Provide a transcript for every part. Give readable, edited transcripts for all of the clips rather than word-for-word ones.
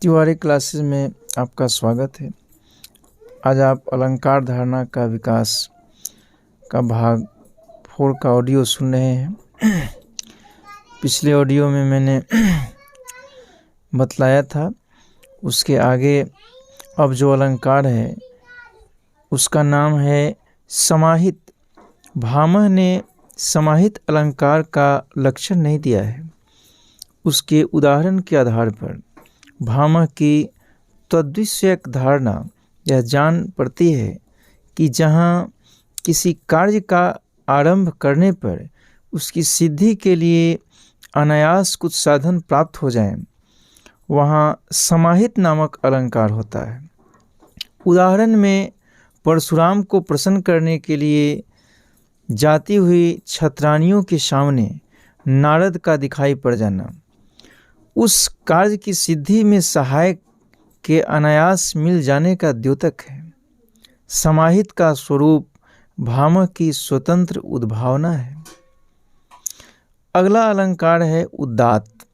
Tiwari classes में आपका स्वागत है। आज आप अलंकार धारणा का विकास का भाग 4 का ऑडियो सुन रहे हैं। पिछले ऑडियो में मैंने बतलाया था, उसके आगे अब जो अलंकार है उसका नाम है समाहित। भामह ने समाहित अलंकार का लक्षण नहीं दिया है। उसके उदाहरण के आधार पर भामह की तद्विषयक धारणा यह जान पड़ती है कि जहाँ किसी कार्य का आरंभ करने पर उसकी सिद्धि के लिए अनायास कुछ साधन प्राप्त हो जाएं, वहाँ समाहित नामक अलंकार होता है। उदाहरण में परशुराम को प्रसन्न करने के लिए जाती हुई छत्रानियों के सामने नारद का दिखाई पड़ जाना उस कार्य की सिद्धि में सहायक के अनायास मिल जाने का द्योतक है। समाहित का स्वरूप भामह की स्वतंत्र उद्भावना है। अगला अलंकार है उदात्त।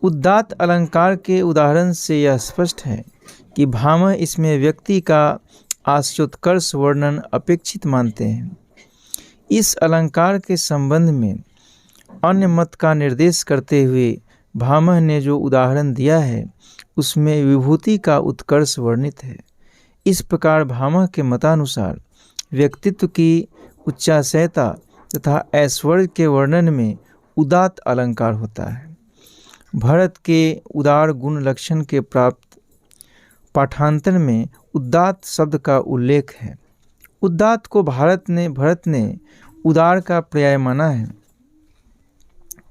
उदात्त अलंकार के उदाहरण से यह स्पष्ट है कि भामह इसमें व्यक्ति का आश्चर्योत्कर्ष वर्णन अपेक्षित मानते हैं। इस अलंकार के संबंध में अन्य मत का निर्देश करते हुए भामह ने जो उदाहरण दिया है उसमें विभूति का उत्कर्ष वर्णित है। इस प्रकार भामह के मतानुसार व्यक्तित्व की उच्चाशयता तथा ऐश्वर्य के वर्णन में उदात्त अलंकार होता है। भरत के उदार गुण लक्षण के प्राप्त पाठांतर में उदात्त शब्द का उल्लेख है। उदात्त को भरत ने उदार का पर्याय माना है।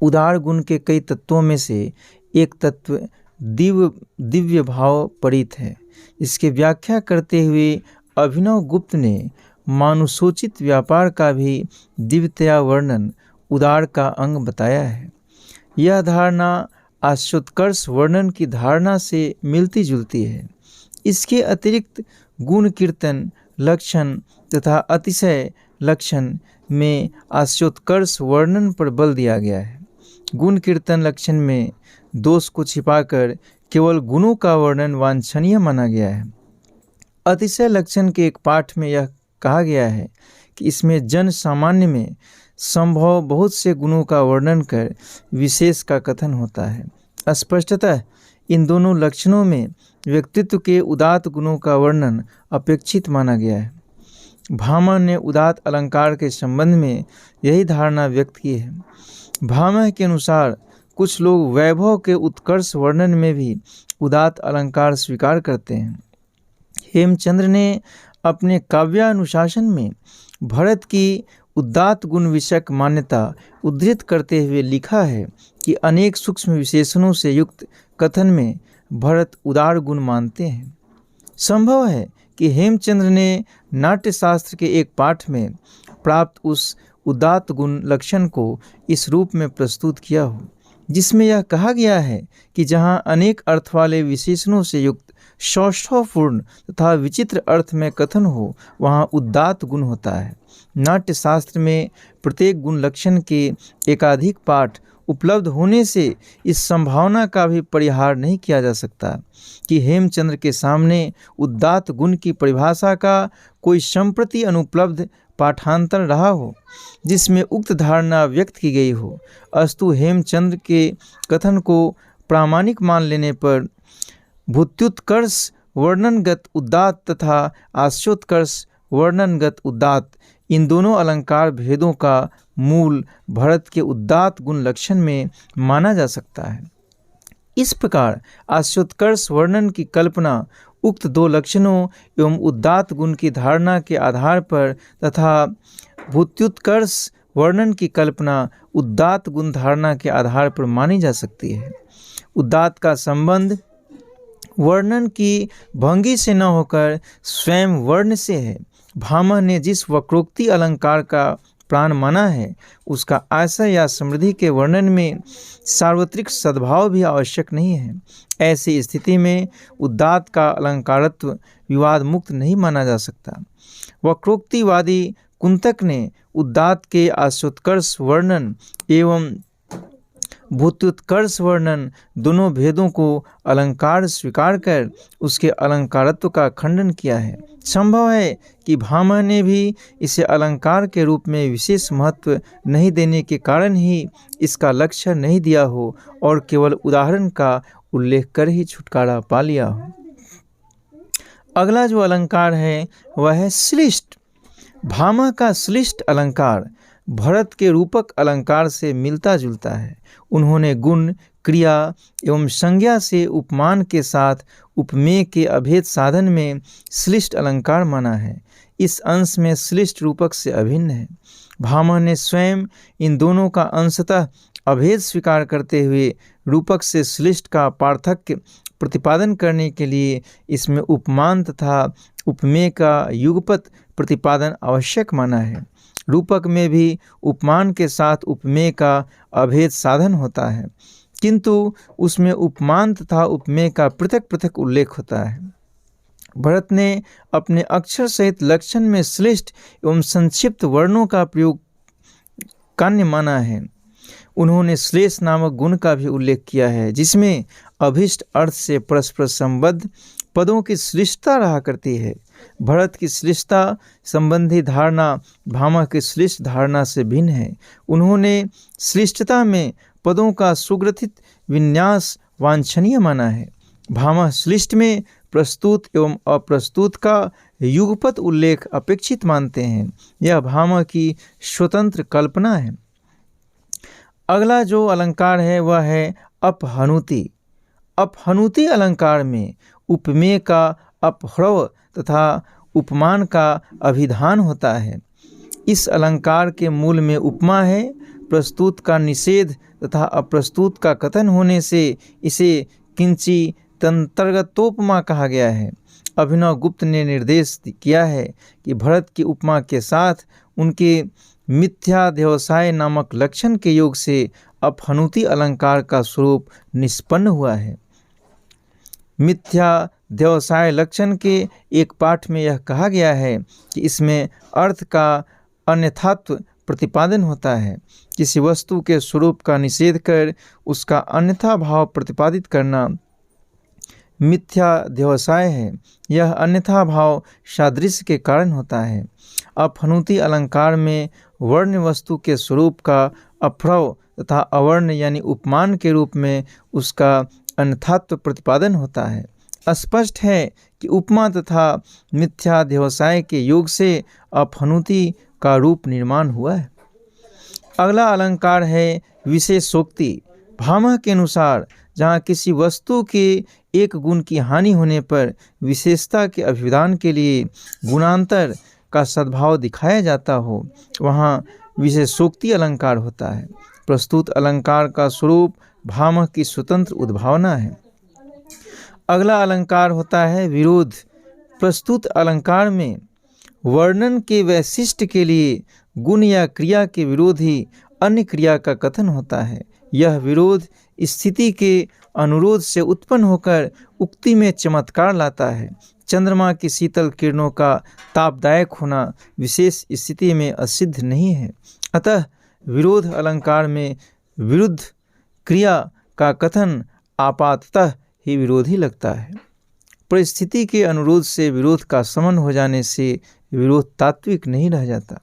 उदार गुण के कई तत्वों में से एक तत्व दिव्य भाव परित है। इसकी व्याख्या करते हुए अभिनव गुप्त ने मानुषोचित व्यापार का भी दिव्यतया वर्णन उदार का अंग बताया है। यह धारणा आश्चर्योत्कर्ष वर्णन की धारणा से मिलती जुलती है। इसके अतिरिक्त गुण कीर्तन लक्षण तथा अतिशय लक्षण में आश्चर्योत्कर्ष वर्णन पर बल दिया गया है। गुण कीर्तन लक्षण में दोष को छिपाकर केवल गुणों का वर्णन वांछनीय माना गया है। अतिशय लक्षण के एक पाठ में यह कहा गया है कि इसमें जन सामान्य में संभव बहुत से गुणों का वर्णन कर विशेष का कथन होता है। स्पष्टतः इन दोनों लक्षणों में व्यक्तित्व के उदात्त गुणों का वर्णन अपेक्षित माना गया है। भामह ने उदात्त अलंकार के संबंध में यही धारणा व्यक्त की है। भामह के अनुसार कुछ लोग वैभव के उत्कर्ष वर्णन में भी उदात्त अलंकार स्वीकार करते हैं। हेमचंद्र ने अपने काव्यानुशासन में भरत की उदात्त गुण विषयक मान्यता उद्धृत करते हुए लिखा है कि अनेक सूक्ष्म विशेषणों से युक्त कथन में भरत उदार गुण मानते हैं। संभव है कि हेमचंद्र ने नाट्यशास्त्र के एक पाठ में प्राप्त उस उदात्त गुण लक्षण को इस रूप में प्रस्तुत किया हो, जिसमें यह कहा गया है कि जहाँ अनेक अर्थ वाले विशेषणों से युक्त सौष्ठवपूर्ण तथा विचित्र अर्थ में कथन हो, वहाँ उदात्त गुण होता है। नाट्यशास्त्र में प्रत्येक गुण लक्षण के एकाधिक पाठ उपलब्ध होने से इस संभावना का भी परिहार नहीं किया जा सकता कि हेमचंद्र के सामने उदात्त गुण की परिभाषा का कोई संप्रति अनुपलब्ध पाठांतर रहा हो जिसमें उक्त धारणा व्यक्त की गई हो। अस्तु हेमचंद्र के कथन को प्रामाणिक मान लेने पर भूत्युत्कर्ष वर्णनगत उदात्त तथा आश्चर्योत्कर्ष वर्णनगत उदात्त इन दोनों अलंकार भेदों का मूल भरत के उदात्त गुण लक्षण में माना जा सकता है। इस प्रकार आश्चर्योत्कर्ष वर्णन की कल्पना उक्त दो लक्षणों एवं उदात्त गुण की धारणा के आधार पर तथा भूत्युत्कर्ष वर्णन की कल्पना उदात्त गुण धारणा के आधार पर मानी जा सकती है। उदात्त का संबंध वर्णन की भंगी से न होकर स्वयं वर्ण से है। भामह ने जिस वक्रोक्ति अलंकार का प्राण माना है उसका आशय या समृद्धि के वर्णन में सार्वत्रिक सद्भाव भी आवश्यक नहीं है। ऐसी स्थिति में उदात्त का अलंकारत्व विवाद मुक्त नहीं माना जा सकता। वक्रोक्तिवादी कुंतक ने उदात्त के आश्चर्योत्कर्ष वर्णन एवं भूत्युत्कर्ष वर्णन दोनों भेदों को अलंकार स्वीकार कर उसके अलंकारत्व का खंडन किया है। संभव है कि भामह ने भी इसे अलंकार के रूप में विशेष महत्व नहीं देने के कारण ही इसका लक्ष्य नहीं दिया हो और केवल उदाहरण का उल्लेख कर ही छुटकारा पा लिया हो। अगला जो अलंकार है वह है श्लिष्ट। भामह का श्लिष्ट अलंकार भरत के रूपक अलंकार से मिलता जुलता है। उन्होंने गुण, क्रिया एवं संज्ञा से उपमान के साथ उपमेय के अभेद साधन में श्लिष्ट अलंकार माना है। इस अंश में श्लिष्ट रूपक से अभिन्न है। भामह ने स्वयं इन दोनों का अंशतः अभेद स्वीकार करते हुए रूपक से श्लिष्ट का पार्थक्य प्रतिपादन करने के लिए इसमें उपमान तथा उपमेय का युगपत प्रतिपादन आवश्यक माना है। रूपक में भी उपमान के साथ उपमेय का अभेद साधन होता है, किंतु उसमें उपमान तथा उपमेय का पृथक पृथक उल्लेख होता है। भरत ने अपने अक्षर सहित लक्षण में श्लिष्ट एवं संक्षिप्त वर्णों का प्रयोग कान्य माना है। उन्होंने श्लेष नामक गुण का भी उल्लेख किया है, जिसमें अभिष्ट अर्थ से परस्पर संबद्ध पदों की श्लिष्टता रहा करती है। भरत की श्लिष्टता संबंधी धारणा भामह की श्लिष्ट धारणा से भिन्न है। उन्होंने श्लिष्टता में पदों का सुग्रथित विन्यास वांछनीय माना है। भामह श्लिष्ट में प्रस्तुत एवं अप्रस्तुत का युगपत उल्लेख अपेक्षित मानते हैं। यह भामह की स्वतंत्र कल्पना है। अगला जो अलंकार है वह है अपहनुति। अपहनुति अलंकार में उपमेय का अपह्रव तथा उपमान का अभिधान होता है। इस अलंकार के मूल में उपमा है। प्रस्तुत का निषेध तथा अप्रस्तुत का कथन होने से इसे किंची तंतर्गतोपमा कहा गया है। अभिनव गुप्त ने निर्देश किया है कि भरत की उपमा के साथ उनके मिथ्याध्यवसाय नामक लक्षण के योग से अपहनुति अलंकार का स्वरूप निष्पन्न हुआ है। मिथ्याध्यवसाय लक्षण के एक पाठ में यह कहा गया है कि इसमें अर्थ का अन्यथात्व प्रतिपादन होता है। किसी वस्तु के स्वरूप का निषेध कर उसका अन्यथा भाव प्रतिपादित करना मिथ्याध्यवसाय है। यह अन्यथा भाव सादृश्य के कारण होता है। अपहनुति अलंकार में वर्ण वस्तु के स्वरूप का अप्ह्रव तथा अवर्ण यानी उपमान के रूप में उसका अन्यथात्व प्रतिपादन होता है। स्पष्ट है कि उपमा तथा मिथ्याध्यवसाय के योग से अपहनुति का रूप निर्माण हुआ है। अगला अलंकार है विशेषोक्ति। भामह के अनुसार जहाँ किसी वस्तु के एक गुण की हानि होने पर विशेषता के अभिधान के लिए गुणांतर का सद्भाव दिखाया जाता हो, वहाँ विशेषोक्ति अलंकार होता है। प्रस्तुत अलंकार का स्वरूप भामह की स्वतंत्र उद्भावना है। अगला अलंकार होता है विरोध। प्रस्तुत अलंकार में वर्णन के वैशिष्ट के लिए गुण या क्रिया के विरोधी अन्य क्रिया का कथन होता है। यह विरोध स्थिति के अनुरोध से उत्पन्न होकर उक्ति में चमत्कार लाता है। चंद्रमा की शीतल किरणों का तापदायक होना विशेष स्थिति में असिद्ध नहीं है। अतः विरोध अलंकार में विरुद्ध क्रिया का कथन आपाततः ही विरोधी लगता है। परिस्थिति के अनुरोध से विरोध का समन हो जाने से विरोध तात्विक नहीं रह जाता।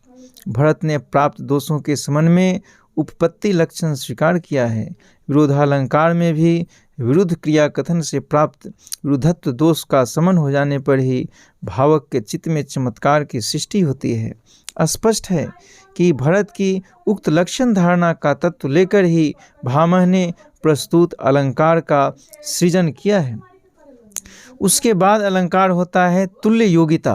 भरत ने प्राप्त दोषों के समन में उपपत्ति लक्षण स्वीकार किया है। विरोधालंकार में भी विरुद्ध क्रिया कथन से प्राप्त विरुद्धत्व दोष का समन हो जाने पर ही भावक के चित्त में चमत्कार की सृष्टि होती है। स्पष्ट है कि भरत की उक्त लक्षण धारणा का तत्व लेकर ही भामह ने प्रस्तुत अलंकार का सृजन किया है। उसके बाद अलंकार होता है तुल्य योगिता।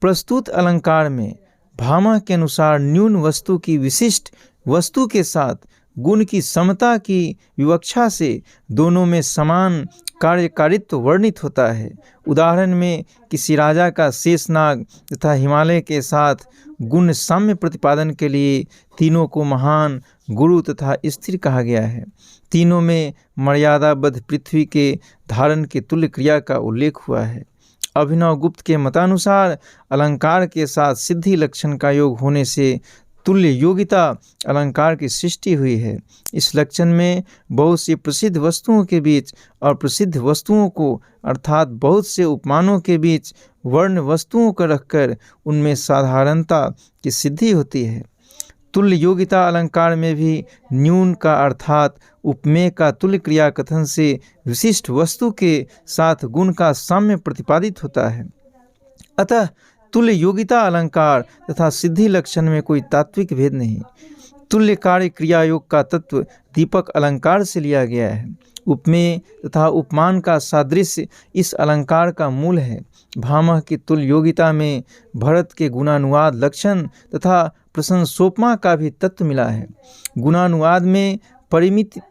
प्रस्तुत अलंकार में भामह के अनुसार न्यून वस्तु की विशिष्ट वस्तु के साथ गुण की समता की विवक्षा से दोनों में समान कार्यकारित्व वर्णित होता है। उदाहरण में किसी राजा का शेषनाग तथा हिमालय के साथ गुण साम्य प्रतिपादन के लिए तीनों को महान, गुरु तथा स्थिर कहा गया है। तीनों में मर्यादाबद्ध पृथ्वी के धारण के तुल्य क्रिया का उल्लेख हुआ है। अभिनव गुप्त के मतानुसार अलंकार के साथ सिद्धि लक्षण का योग होने से तुल्य योगिता अलंकार की सृष्टि हुई है। इस लक्षण में बहुत सी प्रसिद्ध वस्तुओं के बीच और प्रसिद्ध वस्तुओं को अर्थात बहुत से उपमानों के बीच वर्ण वस्तुओं को रखकर उनमें साधारणता की सिद्धि होती है। तुल्य योगिता अलंकार में भी न्यून का अर्थात उपमेय का तुल्य क्रिया कथन से विशिष्ट वस्तु के साथ गुण का साम्य प्रतिपादित होता है। अतः तुल्य योगिता अलंकार तथा सिद्धि लक्षण में कोई तात्विक भेद नहीं। तुल्य कार्य क्रिया योग का तत्व दीपक अलंकार से लिया गया है। उपमेय तथा उपमान का सादृश्य इस अलंकार का मूल है। भामह की तुल्य योगिता में भरत के गुणानुवाद लक्षण तथा प्रशंसोपमा का भी तत्व मिला है। गुणानुवाद में परिमित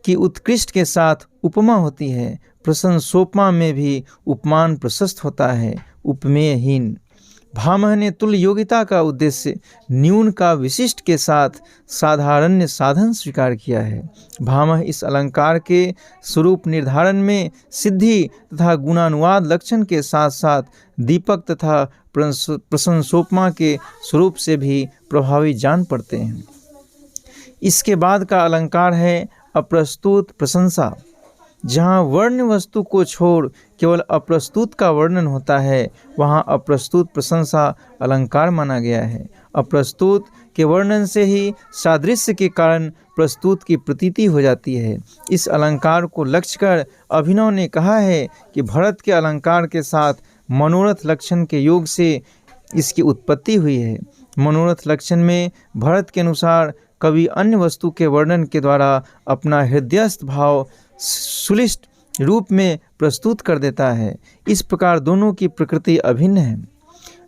की उत्कृष्ट के साथ उपमा होती है। प्रशंसोपमा में भी उपमान प्रशस्त होता है, उपमेयहीन। भामह ने तुल्य योगिता का उद्देश्य न्यून का विशिष्ट के साथ साधारण्य साधन स्वीकार किया है। भामह इस अलंकार के स्वरूप निर्धारण में सिद्धि तथा गुणानुवाद लक्षण के साथ साथ दीपक तथा प्रशंसोपमा के स्वरूप से भी प्रभावी जान पड़ते हैं। इसके बाद का अलंकार है अप्रस्तुत प्रशंसा। जहाँ वर्ण वस्तु को छोड़ केवल अप्रस्तुत का वर्णन होता है, वहाँ अप्रस्तुत प्रशंसा अलंकार माना गया है। अप्रस्तुत के वर्णन से ही सादृश्य के कारण प्रस्तुत की प्रतीति हो जाती है। इस अलंकार को लक्ष्य कर अभिनव ने कहा है कि भरत के अलंकार के साथ मनोरथ लक्षण के योग से इसकी उत्पत्ति हुई है। मनोरथ लक्षण में भरत के अनुसार कवि अन्य वस्तु के वर्णन के द्वारा अपना हृदयस्थ भाव सुलिष्ट रूप में प्रस्तुत कर देता है। इस प्रकार दोनों की प्रकृति अभिन्न है।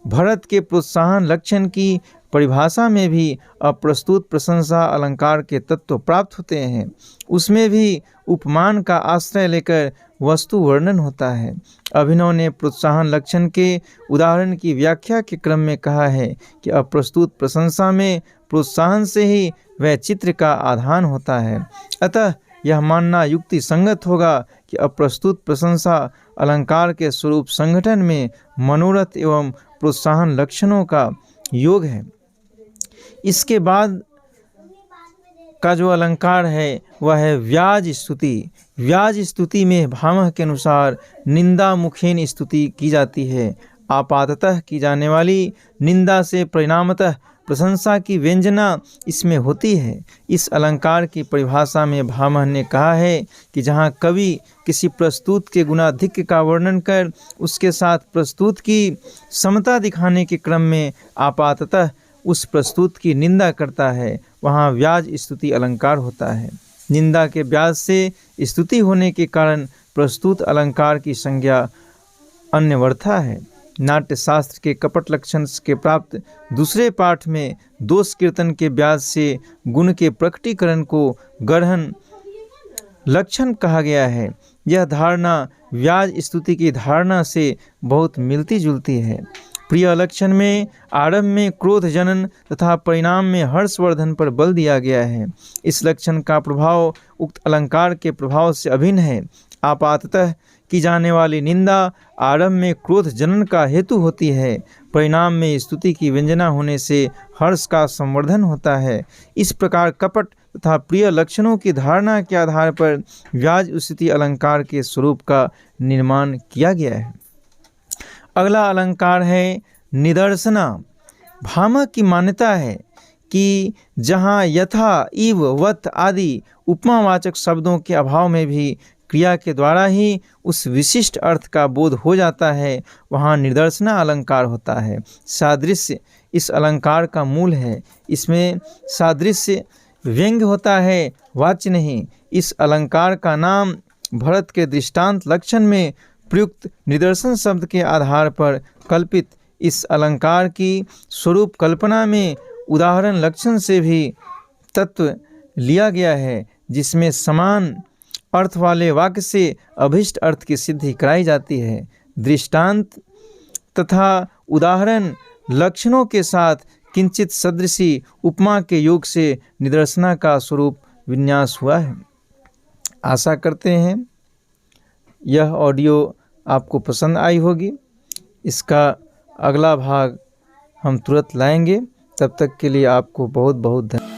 भरत के प्रोत्साहन लक्षण की परिभाषा में भी अप्रस्तुत प्रशंसा अलंकार के तत्व प्राप्त होते हैं। उसमें भी उपमान का आश्रय लेकर वस्तु वर्णन होता है। अभिनव ने प्रोत्साहन लक्षण के उदाहरण की व्याख्या के क्रम में कहा है कि अप्रस्तुत प्रशंसा में प्रोत्साहन से ही वह चित्र का आधान होता है। अतः यह मानना युक्ति संगत होगा कि अप्रस्तुत प्रशंसा अलंकार के स्वरूप संगठन में मनोरथ एवं प्रोत्साहन लक्षणों का योग है। इसके बाद का जो अलंकार है वह है व्याज स्तुति। व्याज स्तुति में भामह के अनुसार निंदा मुखेन स्तुति की जाती है। आपाततः की जाने वाली निंदा से परिणामतः प्रशंसा की व्यंजना इसमें होती है। इस अलंकार की परिभाषा में भामह ने कहा है कि जहाँ कवि किसी प्रस्तुत के गुणाधिक्य का वर्णन कर उसके साथ प्रस्तुत की समता दिखाने के क्रम में आपाततः उस प्रस्तुत की निंदा करता है, वहाँ व्याज स्तुति अलंकार होता है। निंदा के ब्याज से स्तुति होने के कारण प्रस्तुत अलंकार की संज्ञा अन्यवर्था है। नाट्य शास्त्र के कपट लक्षण के प्राप्त दूसरे पाठ में दोष कीर्तन के ब्याज से गुण के प्रकटीकरण को गढ़न लक्षण कहा गया है। यह धारणा व्याज स्तुति की धारणा से बहुत मिलती जुलती है। प्रिय लक्षण में आरंभ में क्रोध जनन तथा परिणाम में हर्षवर्धन पर बल दिया गया है। इस लक्षण का प्रभाव उक्त अलंकार के प्रभाव से अभिन्न है। आपाततः की जाने वाली निंदा आरंभ में क्रोध जनन का हेतु होती है, परिणाम में स्तुति की व्यंजना होने से हर्ष का संवर्धन होता है। इस प्रकार कपट तथा प्रिय लक्षणों की धारणा के आधार पर व्याज स्तुति अलंकार के स्वरूप का निर्माण किया गया है। अगला अलंकार है निदर्शना। भामह की मान्यता है कि जहाँ यथा, इव, वत आदि उपमावाचक शब्दों के अभाव में भी क्रिया के द्वारा ही उस विशिष्ट अर्थ का बोध हो जाता है, वहाँ निदर्शना अलंकार होता है। सादृश्य इस अलंकार का मूल है। इसमें सादृश्य व्यंग्य होता है, वाच्य नहीं। इस अलंकार का नाम भरत के दृष्टांत लक्षण में प्रयुक्त निदर्शन शब्द के आधार पर कल्पित इस अलंकार की स्वरूप कल्पना में उदाहरण लक्षण से भी तत्व लिया गया है, जिसमें समान अर्थ वाले वाक्य से अभिष्ट अर्थ की सिद्धि कराई जाती है। दृष्टांत तथा उदाहरण लक्षणों के साथ किंचित सदृशी उपमा के योग से निदर्शना का स्वरूप विन्यास हुआ है। आशा करते हैं यह ऑडियो आपको पसंद आई होगी। इसका अगला भाग हम तुरंत लाएंगे। तब तक के लिए आपको बहुत बहुत धन्यवाद।